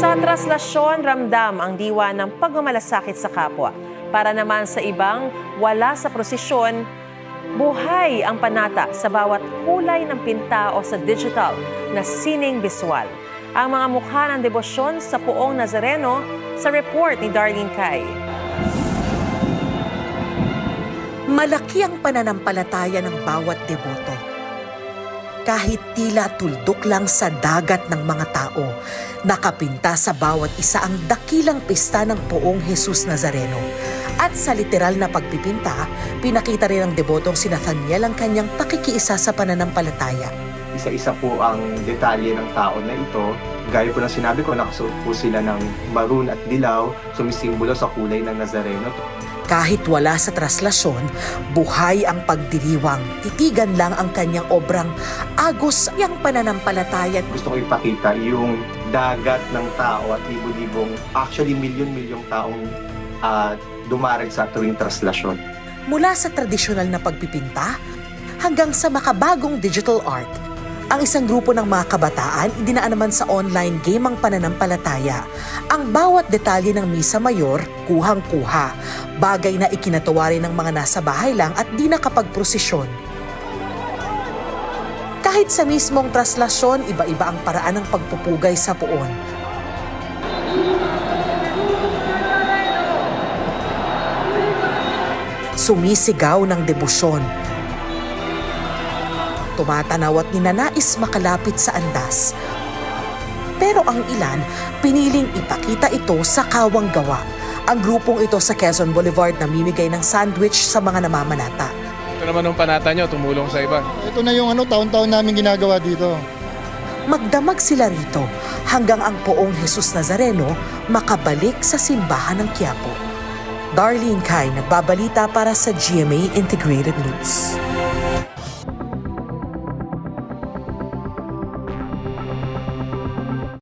Sa traslasyon, ramdam ang diwa ng pagmamalasakit sa kapwa. Para naman sa ibang wala sa prosesyon, buhay ang panata sa bawat kulay ng pinta o sa digital na sining visual. Ang mga mukha ng debosyon sa Poong Nazareno sa report ni Darlene Cay. Malaki ang pananampalataya ng bawat deboto. Kahit tila tuldok lang sa dagat ng mga tao, nakapinta sa bawat isa ang dakilang pista ng Poong Jesus Nazareno. At sa literal na pagpipinta, pinakita rin ng debotong si Nathaniel ang kanyang pakikiisa sa pananampalataya. Isa-isa po ang detalye ng tao na ito. Gaya po ng sinabi ko, nakasuot po sila ng maroon at dilaw, sumisimbolo sa kulay ng Nazareno. Kahit wala sa traslasyon, buhay ang pagdiriwang. Titigan lang ang kanyang obrang agos ang pananampalataya. Gusto ko ipakita yung dagat ng tao at libo-libong, actually milyon-milyong taong dumarig sa tuwing traslasyon. Mula sa tradisyonal na pagpipinta hanggang sa makabagong digital art, ang isang grupo ng mga kabataan idinaan naman sa online game ang pananampalataya. Ang bawat detalye ng Misa Mayor, kuhang-kuha, bagay na ikinatuwa rin ng mga nasa bahay lang at di nakapagprosesyon. Kahit sa mismong traslasyon, iba-iba ang paraan ng pagpupugay sa puon. Sumisigaw ng debosyon. Tumatanaw at ninanais makalapit sa andas. Pero ang ilan, piniling ipakita ito sa kawang gawa. Ang grupong ito sa Quezon Boulevard namimigay ng sandwich sa mga namamanata. Ito naman ang panata nyo, tumulong sa iba. Ito na yung taon-taon namin ginagawa dito. Magdamag sila rito hanggang ang Poong Jesus Nazareno makabalik sa simbahan ng Quiapo. Darlene Cay, nagbabalita para sa GMA Integrated News.